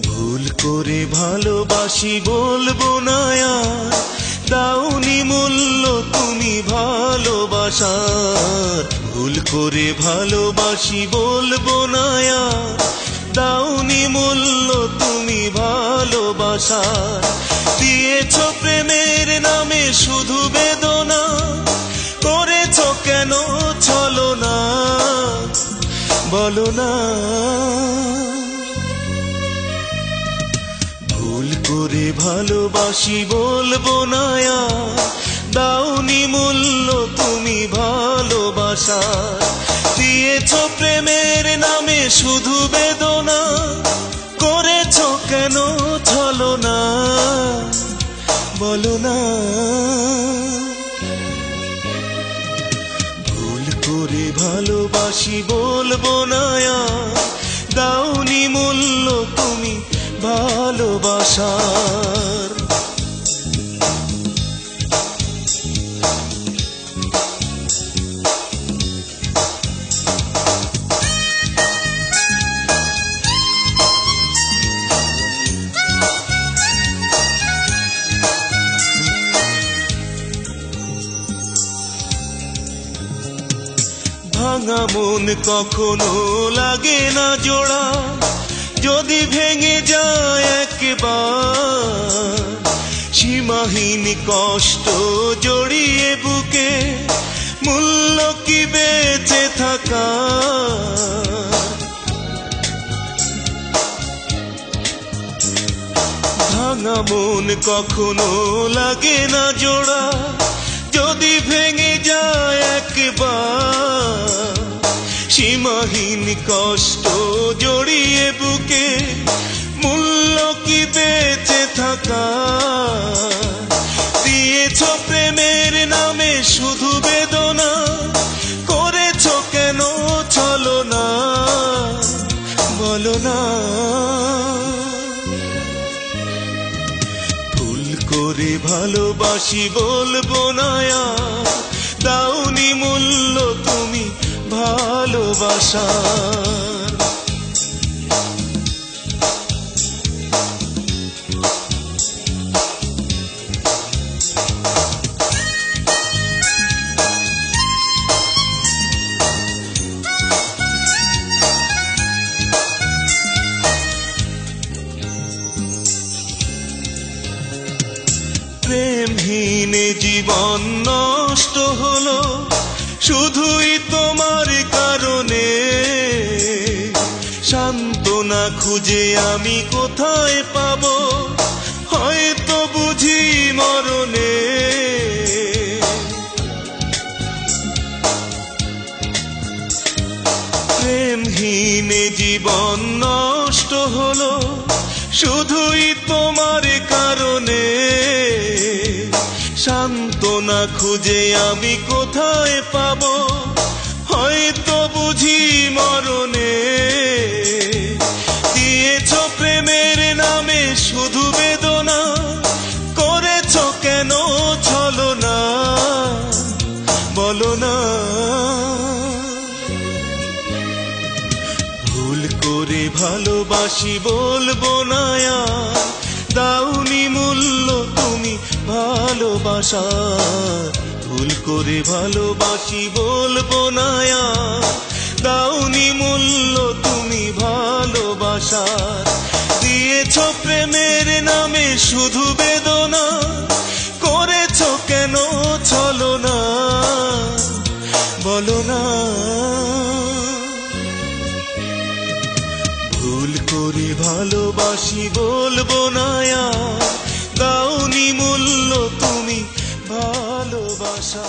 ভুল করে ভালোবাসি বলবো না আর, দাওনি মূল্য তুমি ভালোবাসার। ভুল করে ভালোবাসি বলবো না আর, দাওনি মূল্য তুমি ভালোবাসার। দিয়েছ প্রেমের নামে শুধু বেদনা, করেছ কেন ছলনা বলো না। ভুল করে ভালোবাসি বলবো না আর, দাওনি মূল্য তুমি ভালোবাসার। দিয়েছ প্রেমের নামে শুধু বেদনা, করেছ কেন ছলনা বলো না। ভুল করে ভালোবাসি বলবো না আর, দাওনি মূল্য তুমি ভালোবাসার। ভাঙা মন কখনো লাগে না জোড়া, যদি ভেঙে যায় একবার। সীমাহীন কষ্ট জড়িয়ে বুকে, মূল্য কি বেঁচে থাকা। ভাঙা মন কখনো লাগে না জোড়া, যদি ভেঙে যায় একবার। সীমাহীন কষ্ট জড়িয়ে বুকে, মূল্য কি বেঁচে থাকা। দিয়েছ প্রেমের নামে শুধু বেদনা, করেছ কেন ছলনা বলো না। ভুল করে ভালোবাসি বলবো না আর, দাওনি মূল্য তুমি ভালোবাসার। প্রেমহীন জীবন নষ্ট হলো শুধুই তোমার কারণে। সান্ত্বনা খুঁজে আমি কোথায় পাবো, হয়তো বুঝি মরণে। প্রেমহীন জীবন নষ্ট হলো শুধুই তোমার কারণে। সান্ত্বনা খুঁজে আমি কোথায় পাবো, হয়তো বুঝি মরণে। দিয়েছ প্রেমের নামে শুধু বেদনা, করেছ কেন ছলনা বলো না। ভুল করে ভালোবাসি বলবো না আর, দাওনি মূল্য তুমি ভালোবাসার। ভুল করে ভালোবাসি বলবো না আর, দাওনি মূল্য তুমি ভালোবাসার। দিয়েছ প্রেমের নামে শুধু বেদনা, করেছ কেন ছলনা বলো না। ভুল করে ভালোবাসি বলবো না আর, দাওনি মূল্য তুমি ভালোবাসা।